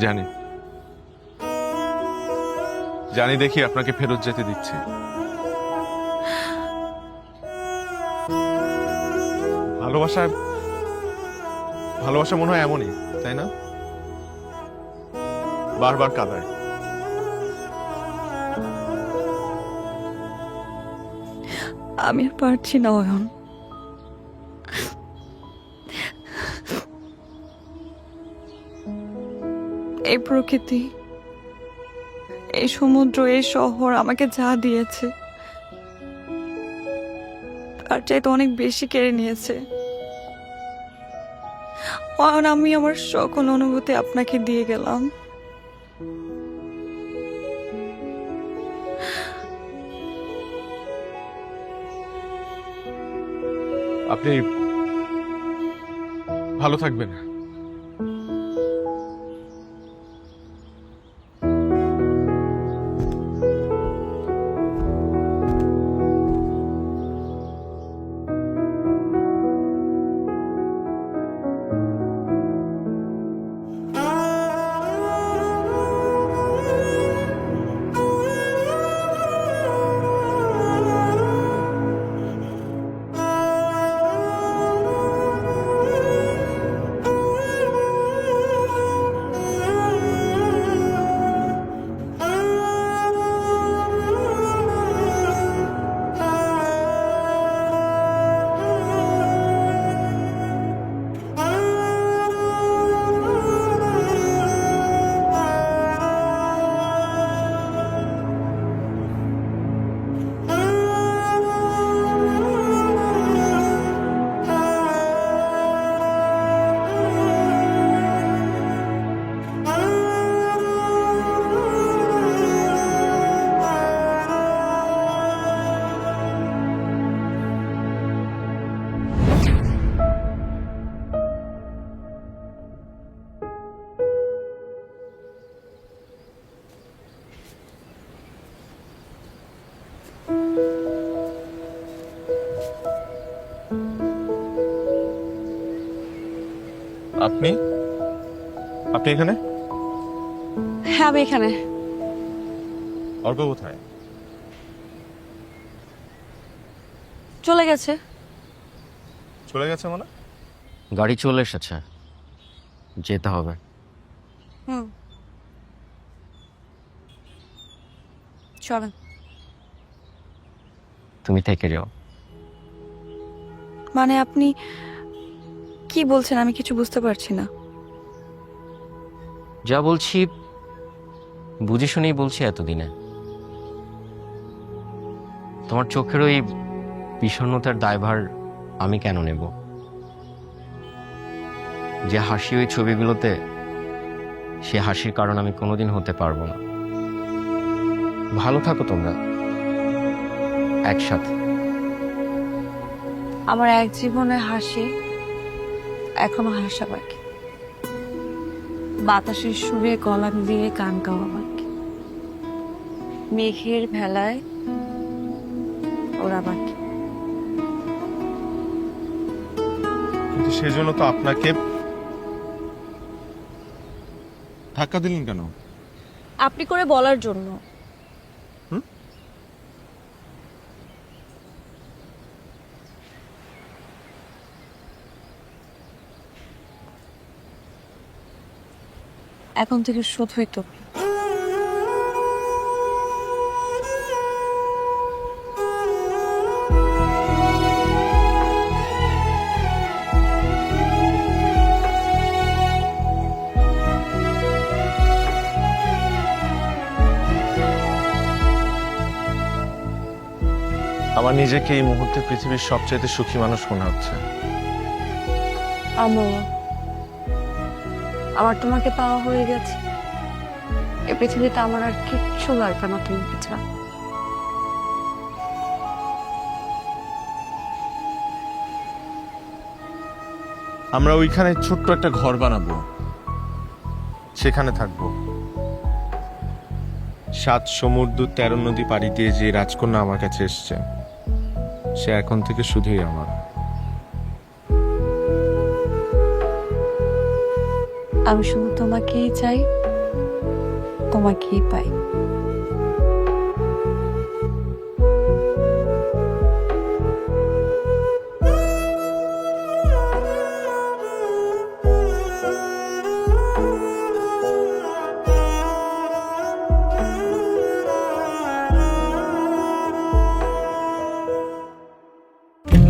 জানি, জানি, দেখি আপনাকে ফেরত যেতে দিচ্ছি। ভালোবাসা ভালোবাসা মনে হয় এমনই, তাই না? বারবার কাঁদায়। আমি আর পারছি না অয়ন। এই প্রকৃতি, এই সমুদ্র, এই শহর আমাকে যা দিয়েছে তার চাইতে অনেক বেশি কেড়ে নিয়েছে। অয়ন, আমি আমার সকল অনুভূতি আপনাকে দিয়ে গেলাম। আপনি ভালো থাকবেন। আপনি আপনি এখানে? হ্যাঁ আমি এখানে। অর্ক কোথায়? চলে গেছে। চলে গেছে মানে? গাড়ি চলে এসেছে, যেতে হবে। হুম, চলেন। তুমি থেকে যাও। মানে আপনি কি বলছেন আমি কিছু বুঝতে পারছি না। যা বলছি বুঝে শুনেই বলছি এতদিনে। তোমার চোখের ওই বিষণ্ণতার দায়ভার আমি কেন নেব? যে হাসি ওই ছবিগুলোতে, সে হাসির কারণ আমি কোনোদিন হতে পারবো না। ভালো থাকো তোমরা একসাথে। আমার এক জীবনে হাসি এখনো হাসা বাকি, বাতাসের সুরে গলা মিলিয়ে গান গাওয়া বাকি, মেঘের ভেলায় ওরা বাকি। কিন্তু সেজন্য তো আপনাকে ধাক্কা দিলেন কেন? আপনি করে বলার জন্য। এখন থেকে শুধুই তো। আমার নিজেকে এই মুহূর্তে পৃথিবীর সবচেয়ে সুখী মানুষ মনে হচ্ছে। আমার তোমাকে পাওয়া হয়ে গেছে। এই পৃথিবীতে আমার আর কিচ্ছু লাগবে না তুমি ছাড়া। আমরা ওইখানে ছোট্ট একটা ঘর বানাবো, সেখানে থাকবো। 7 সমুদ্র 13 নদী পাড়ি দিয়ে যে রাজকন্যা আমার কাছে এসছে, সে এখন থেকে শুধুই আমার। আমি শুধু তোমাকেই চাই, তোমাকেই পাই।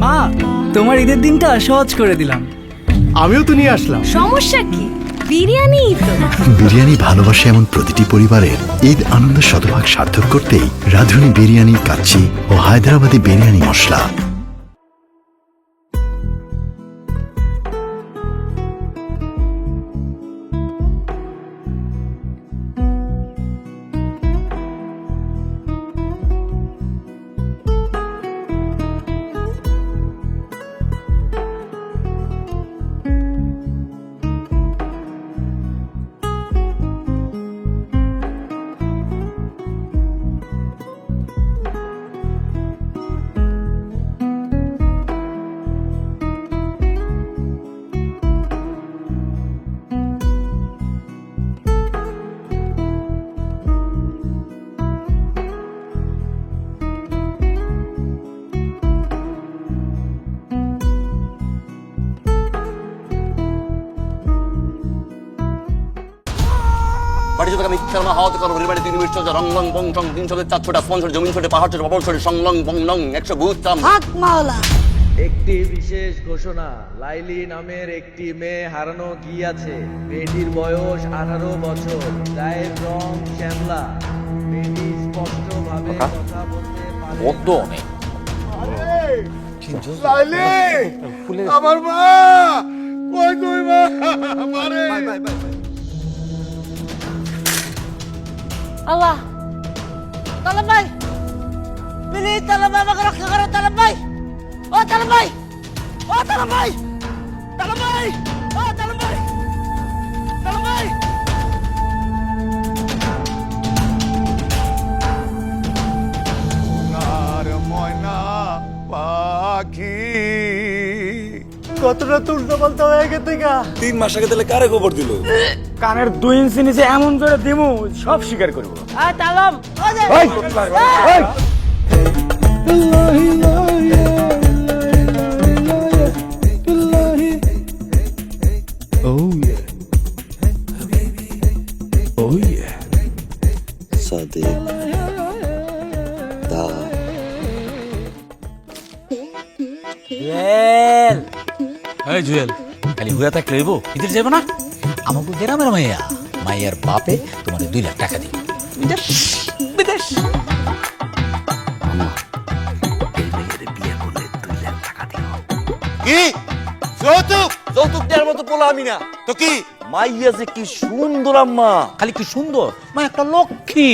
মা, তোমার ঈদের দিনটা সহজ করে দিলাম। আমিও তো নিয়ে আসলাম। সমস্যা কি? বিরিয়ানি তো। বিরিয়ানি ভালোবাসে এমন প্রতিটি পরিবারের ঈদ আনন্দ শতভাগ সার্থক করতেই রাঁধুনি বিরিয়ানি কাচ্চি ও হায়দ্রাবাদি বিরিয়ানি মশলা। বাড়ি যদি আমি শর্মা হাওয়াতে করবো বাড়ি 3 মিনিট চলছে রং রং বং রং 304 ছোটা স্পন ছোট জমিন ছোট পাহাড় ছোট বাবল ছোট সংলং বং লং 100 ভূত চাম হাত মাওলা। একটি বিশেষ ঘোষণা, লাইলি নামের একটি মেয়ে হারানো গিয়েছে। মেয়েটির বয়স 18 বছর, গায়ের রং শ্যামলা। মেয়েটি স্পষ্টভাবে কথা বলতে পারে। কত অনেক লাইলি, আমার মা কই তুই মা? মারে আল্লাহ, তালাব ভাই, প্লিজ তালাব ভাই আমাকে রক্ষা করো। তালাব ভাই, ও তালাব ভাই, ও তালাব ভাই, তালাব ভাই, ও তালাব ভাই, তালাব ভাই। ময়না পাখি কতটা তুলতে বলতে হয়ে গেছে গা। 3 মাস আগে তাহলে কারে খবর দিল? কানের 2 ইঞ্চি নিচে এমন জোরে দিমু সব স্বীকার করবো। তালম সাদেক দা এই জুয়েল খালি হুয়া থাকলে হইব ইদের যাবো না আমাকে গ্রামের মাইয়া মাইয়ার বাপে তোমার 2 লাখ টাকা দিবে বিদেশ বিদেশ কি যৌতুক? যৌতুক দেওয়ার মতো পোলা আমি না তো কি? মাইয়া যে কি সুন্দর আম্মা, খালি কি সুন্দর মা একটা লক্ষ্মী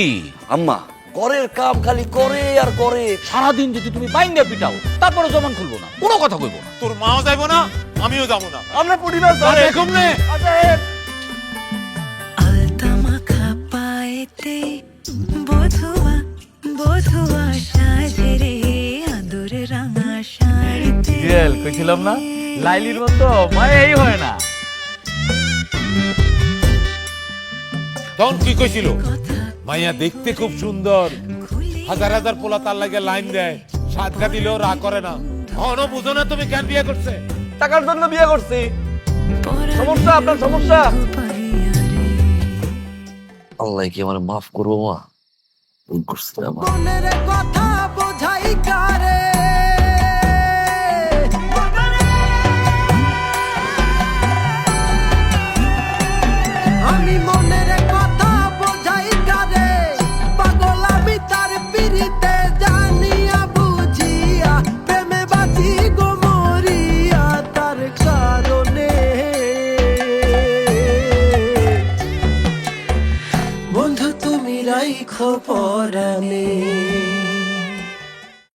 আম্মা ঘরের কাম খালি করে আর করে। সারাদিন যদি তুমি বাইন্দা পিটাও তারপরে জমান খুলবো না, কোনো কথা কইবো না। তোর মাও যাইবো না, আমিও যাবো না। আমরা পরিবার ধরে ঘুমনে আলতা মাখা পায়েতে বধুয়া বধুয়া সাজে রে আদর রাঙা শাড়িতে। জুয়েল কইছিলাম না লাইলির মতো মায়াই হয় না। তখন কি কইছিল? মাইয়া দেখতে খুব সুন্দর, হাজার হাজার পোলা তার লাগে লাইন দেয়, সাদকা দিলেও রাগ করে না। অন বুঝো না তুমি কেন বিয়ে করছে? টাকার জন্য বিয়ে করছি। সমস্যা আপনার সমস্যা। আল্লাহ কি আমার মাফ করবো মা? ভুল করছি আমার। মনের কথা বোঝাই কারে, আমি মনের কথা বোঝাই কারে, পাগল আমি তার পিরিতে জানিয়া বুঝিয়া প্রেমে বাঁচি গো মরিয়া তার কারণে। বন্ধু তুমি রাইখো পরাণে।